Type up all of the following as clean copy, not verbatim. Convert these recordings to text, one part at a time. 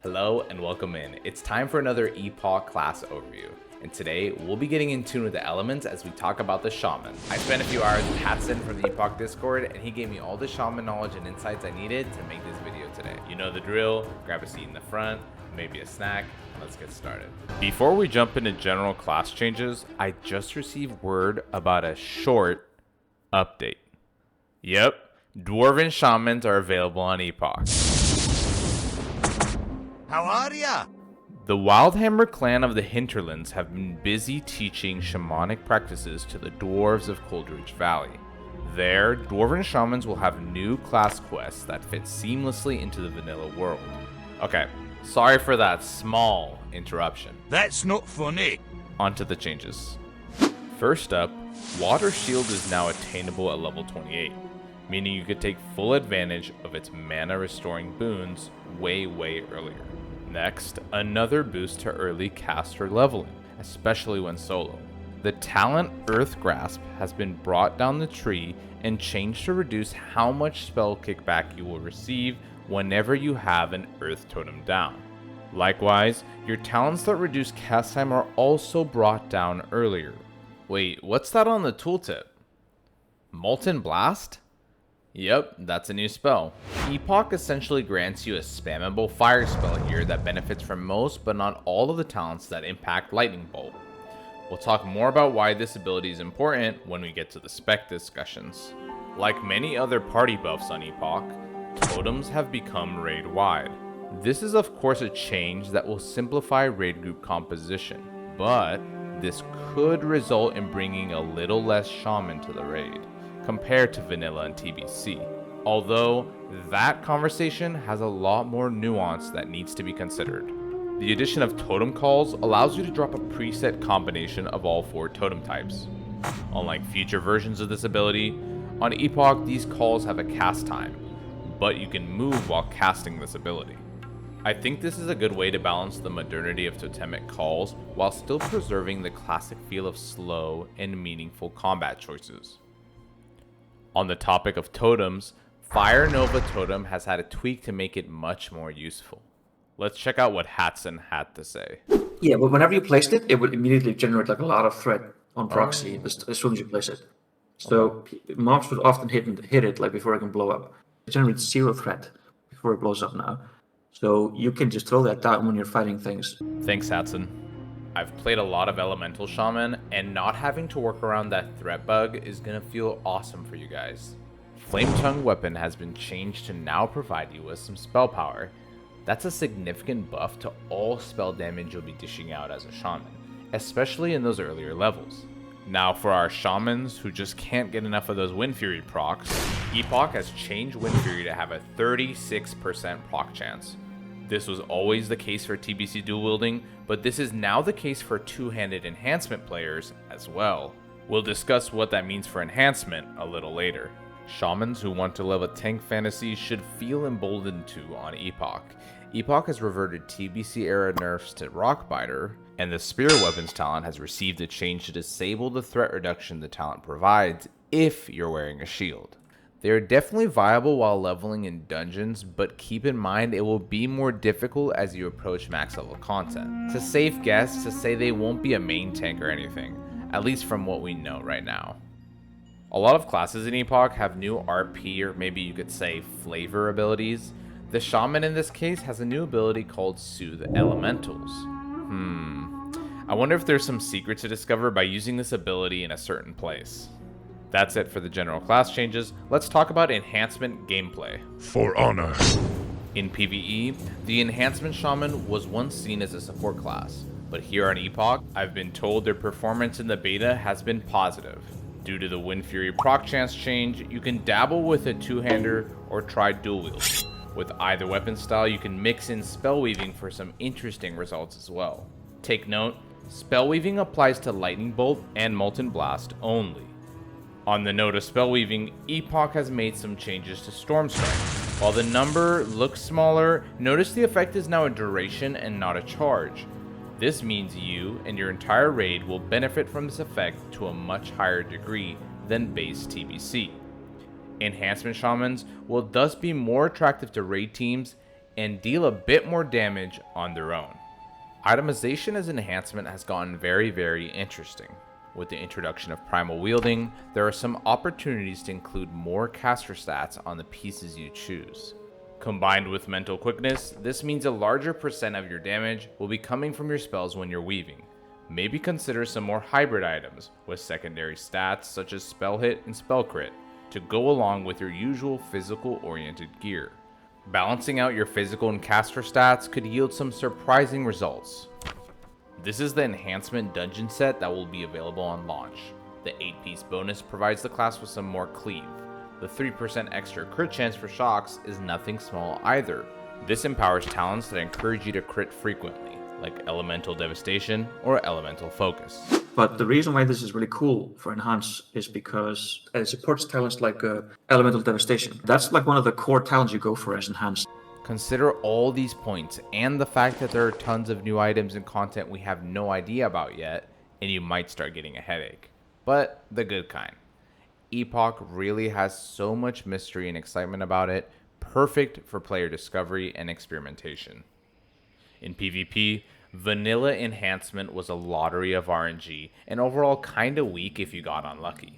Hello and welcome in. It's time for another Epoch class overview, and today we'll be getting in tune with the elements as we talk about the Shaman. I spent a few hours with Hatson from the Epoch Discord, and he gave me all the Shaman knowledge and insights I needed to make this video today. You know the drill, grab a seat in the front, maybe a snack, and let's get started. Before we jump into general class changes, I just received word about a short update. Yep, Dwarven Shamans are available on Epoch. How are ya? The Wildhammer clan of the Hinterlands have been busy teaching shamanic practices to the dwarves of Coldridge Valley. There, Dwarven Shamans will have new class quests that fit seamlessly into the vanilla world. Okay, sorry for that small interruption. That's not funny. On to the changes. First up, Water Shield is now attainable at level 28, meaning you could take full advantage of its mana restoring boons way earlier. Next, another boost to early caster leveling, especially when solo. The talent Earth Grasp has been brought down the tree and changed to reduce how much spell kickback you will receive whenever you have an Earth Totem down. Likewise, your talents that reduce cast time are also brought down earlier. Wait, what's that on the tooltip? Molten Blast? Yep, that's a new spell. Epoch essentially grants you a spammable fire spell here that benefits from most but not all of the talents that impact Lightning Bolt. We'll talk more about why this ability is important when we get to the spec discussions. Like many other party buffs on Epoch, totems have become raid-wide. This is of course a change that will simplify raid group composition, but this could result in bringing a little less shaman to the raid compared to vanilla and TBC, although that conversation has a lot more nuance that needs to be considered. The addition of totem calls allows you to drop a preset combination of all 4 totem types. Unlike future versions of this ability, on Epoch these calls have a cast time, but you can move while casting this ability. I think this is a good way to balance the modernity of totemic calls while still preserving the classic feel of slow and meaningful combat choices. On the topic of totems, Fire Nova Totem has had a tweak to make it much more useful. Let's check out what Hatson had to say. Yeah, but whenever you placed it, it would immediately generate like a lot of threat on proxy as soon as you place it. So mobs would often hit it like before it can blow up. It generates 0 threat before it blows up now. So you can just throw that down when you're fighting things. Thanks, Hatson. I've played a lot of Elemental Shaman, and not having to work around that threat bug is gonna feel awesome for you guys. Flame Tongue Weapon has been changed to now provide you with some spell power. That's a significant buff to all spell damage you'll be dishing out as a shaman, especially in those earlier levels. Now for our shamans who just can't get enough of those Wind Fury procs, Epoch has changed Wind Fury to have a 36% proc chance. This was always the case for TBC dual wielding, but this is now the case for two-handed enhancement players as well. We'll discuss what that means for enhancement a little later. Shamans who want to live a tank fantasy should feel emboldened to on Epoch. Epoch has reverted TBC era nerfs to Rockbiter, and the Spirit Weapons talent has received a change to disable the threat reduction the talent provides if you're wearing a shield. They are definitely viable while leveling in dungeons, but keep in mind it will be more difficult as you approach max level content. It's a safe guess to say they won't be a main tank or anything, at least from what we know right now. A lot of classes in Epoch have new RP, or maybe you could say flavor abilities. The Shaman in this case has a new ability called Soothe Elementals. I wonder if there's some secret to discover by using this ability in a certain place. That's it for the general class changes. Let's talk about enhancement gameplay. For honor. In PvE, the Enhancement Shaman was once seen as a support class, but here on Epoch, I've been told their performance in the beta has been positive. Due to the Wind Fury proc chance change, you can dabble with a two-hander or try dual wield. With either weapon style, you can mix in spell weaving for some interesting results as well. Take note, spell weaving applies to Lightning Bolt and Molten Blast only. On the note of spell weaving, Epoch has made some changes to Storm Strike. While the number looks smaller, notice the effect is now a duration and not a charge. This means you and your entire raid will benefit from this effect to a much higher degree than base TBC. Enhancement Shamans will thus be more attractive to raid teams and deal a bit more damage on their own. Itemization as enhancement has gotten very interesting. With the introduction of primal wielding, there are some opportunities to include more caster stats on the pieces you choose. Combined with mental quickness, this means a larger percent of your damage will be coming from your spells when you're weaving. Maybe consider some more hybrid items with secondary stats such as spell hit and spell crit to go along with your usual physical oriented gear. Balancing out your physical and caster stats could yield some surprising results. This is the enhancement dungeon set that will be available on launch. The 8-piece bonus provides the class with some more cleave. The 3% extra crit chance for shocks is nothing small either. This empowers talents that encourage you to crit frequently, like Elemental Devastation or Elemental Focus. But the reason why this is really cool for Enhance is because it supports talents like Elemental Devastation. That's like one of the core talents you go for as Enhance. Consider all these points and the fact that there are tons of new items and content we have no idea about yet, and you might start getting a headache. But the good kind. Epoch really has so much mystery and excitement about it, perfect for player discovery and experimentation. In PvP, vanilla enhancement was a lottery of RNG and overall kinda weak if you got unlucky.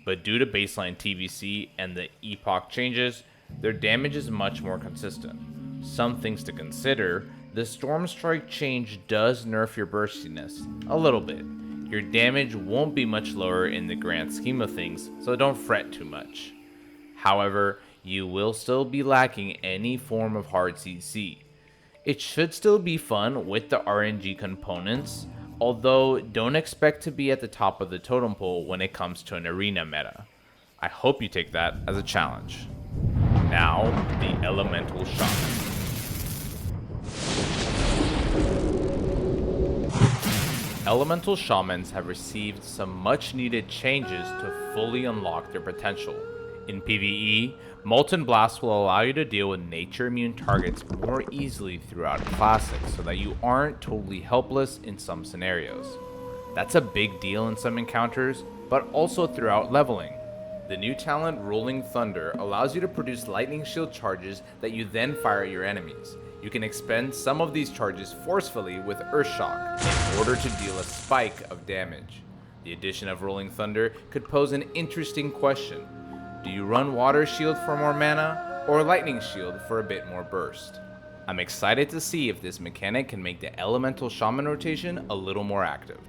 But due to baseline TBC and the Epoch changes, their damage is much more consistent. Some things to consider: the Storm Strike change does nerf your burstiness a little bit. Your damage won't be much lower in the grand scheme of things, so don't fret too much. However, you will still be lacking any form of hard CC. It should still be fun with the RNG components, although don't expect to be at the top of the totem pole when it comes to an arena meta. I hope you take that as a challenge. Now, the Elemental Shaman. Elemental Shamans have received some much needed changes to fully unlock their potential. In PvE, Molten Blast will allow you to deal with nature immune targets more easily throughout Classic so that you aren't totally helpless in some scenarios. That's a big deal in some encounters, but also throughout leveling. The new talent Rolling Thunder allows you to produce lightning shield charges that you then fire at your enemies. You can expend some of these charges forcefully with Earthshock in order to deal a spike of damage. The addition of Rolling Thunder could pose an interesting question. Do you run Water Shield for more mana, or Lightning Shield for a bit more burst? I'm excited to see if this mechanic can make the Elemental Shaman rotation a little more active.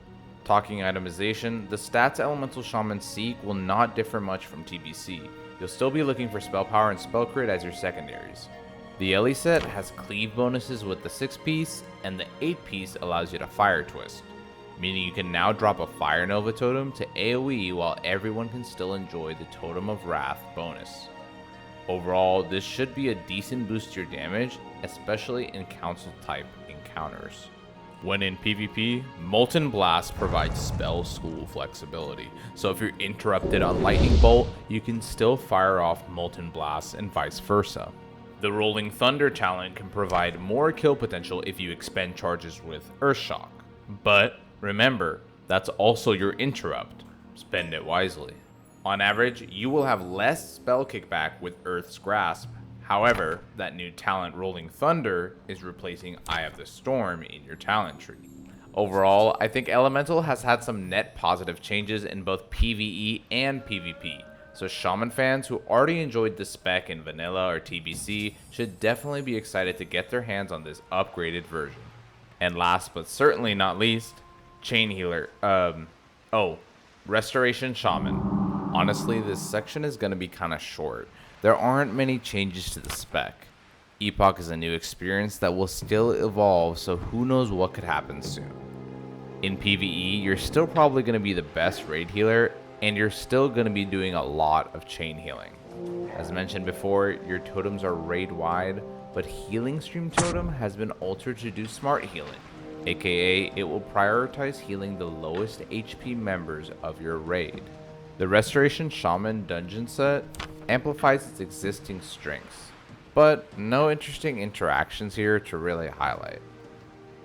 Talking itemization, the stats Elemental Shamans seek will not differ much from TBC. You'll still be looking for Spell Power and Spell Crit as your secondaries. The Ele set has cleave bonuses with the 6-piece, and the 8-piece allows you to Fire Twist, meaning you can now drop a Fire Nova totem to AoE while everyone can still enjoy the Totem of Wrath bonus. Overall, this should be a decent boost to your damage, especially in council type encounters. When in PvP, Molten Blast provides spell school flexibility, so if you're interrupted on Lightning Bolt, you can still fire off Molten Blast and vice versa. The Rolling Thunder talent can provide more kill potential if you expend charges with Earthshock. But remember, that's also your interrupt. Spend it wisely. On average, you will have less spell kickback with Earth's Grasp. However, that new talent Rolling Thunder is replacing Eye of the Storm in your talent tree. Overall, I think Elemental has had some net positive changes in both PvE and PvP. So Shaman fans who already enjoyed the spec in Vanilla or TBC should definitely be excited to get their hands on this upgraded version. And last but certainly not least, Chain Healer, Restoration Shaman. Honestly, this section is going to be kind of short. There aren't many changes to the spec. Epoch is a new experience that will still evolve, so who knows what could happen soon. In PvE, you're still probably going to be the best raid healer, and you're still going to be doing a lot of chain healing. As mentioned before, your totems are raid wide, but Healing Stream Totem has been altered to do smart healing, aka it will prioritize healing the lowest HP members of your raid. The Restoration Shaman dungeon set amplifies its existing strengths, but no interesting interactions here to really highlight.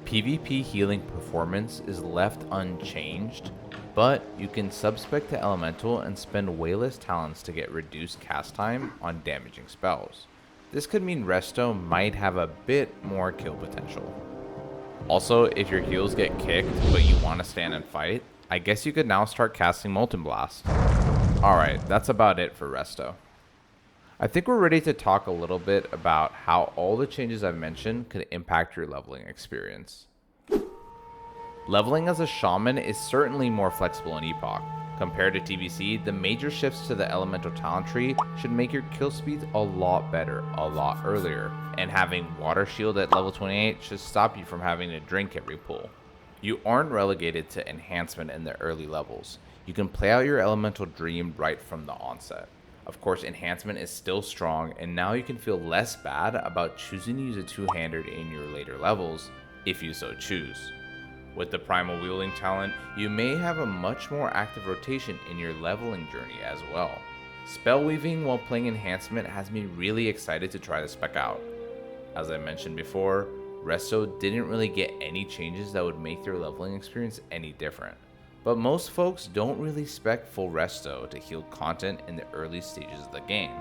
PvP healing performance is left unchanged, but you can subspec to Elemental and spend way less talents to get reduced cast time on damaging spells. This could mean Resto might have a bit more kill potential. Also, if your heals get kicked but you want to stand and fight, I guess you could now start casting Molten Blast. Alright, that's about it for Resto. I think we're ready to talk a little bit about how all the changes I've mentioned could impact your leveling experience. Leveling as a Shaman is certainly more flexible in Epoch. Compared to TBC, the major shifts to the elemental talent tree should make your kill speeds a lot better, a lot earlier, and having Water Shield at level 28 should stop you from having to drink every pull. You aren't relegated to enhancement in the early levels. You can play out your elemental dream right from the onset. Of course, enhancement is still strong, and now you can feel less bad about choosing to use a two-handed in your later levels, if you so choose. With the primal wielding talent, you may have a much more active rotation in your leveling journey as well. Spell weaving while playing enhancement has me really excited to try the spec out. As I mentioned before, Resto didn't really get any changes that would make their leveling experience any different. But most folks don't really spec full Resto to heal content in the early stages of the game.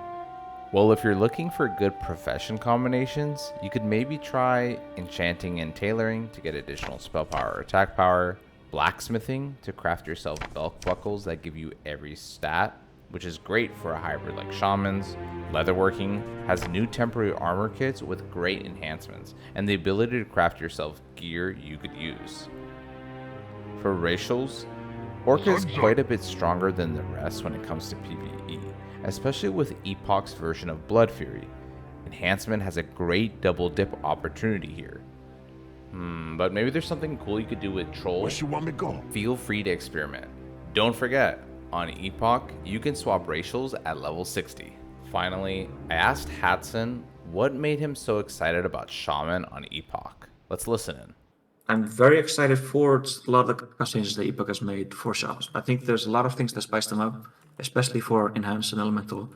Well, if you're looking for good profession combinations, you could maybe try enchanting and tailoring to get additional spell power or attack power, blacksmithing to craft yourself belt buckles that give you every stat, which is great for a hybrid like Shamans. Leatherworking has new temporary armor kits with great enhancements, and the ability to craft yourself gear you could use. For racials, Orca is quite a bit stronger than the rest when it comes to PvE, especially with Epoch's version of Blood Fury. Enhancement has a great double dip opportunity here. But maybe there's something cool you could do with Troll. Where you want me go? Feel free to experiment. Don't forget, on Epoch, you can swap racials at level 60. Finally, I asked Hatson what made him so excited about Shaman on Epoch. Let's listen in. I'm very excited for a lot of the custom changes that Epoch has made for Shamans. I think there's a lot of things that spice them up, especially for Enhanced and Elemental.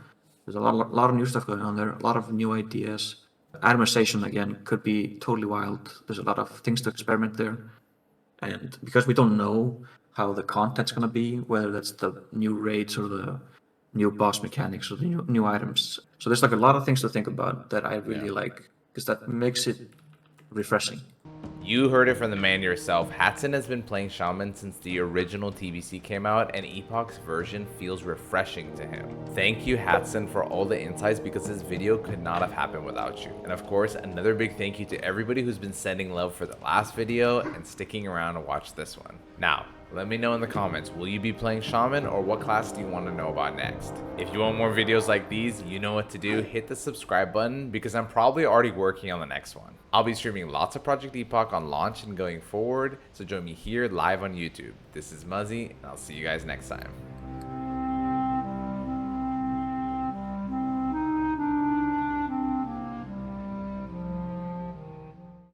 There's a lot of new stuff going on there, a lot of new ideas. Atomization, again, could be totally wild. There's a lot of things to experiment there. And because we don't know how the content's going to be, whether that's the new raids or the new boss mechanics or the new items. So there's like a lot of things to think about that I really like, because that makes it refreshing. You heard it from the man yourself. Hatson has been playing Shaman since the original TBC came out, and Epoch's version feels refreshing to him. Thank you, Hatson, for all the insights, because this video could not have happened without you. And of course, another big thank you to everybody who's been sending love for the last video and sticking around to watch this one. Now, let me know in the comments, will you be playing Shaman, or what class do you want to know about next? If you want more videos like these, you know what to do. Hit the subscribe button, because I'm probably already working on the next one. I'll be streaming lots of Project Epoch on launch and going forward, so join me here live on YouTube. This is Muzzy, and I'll see you guys next time.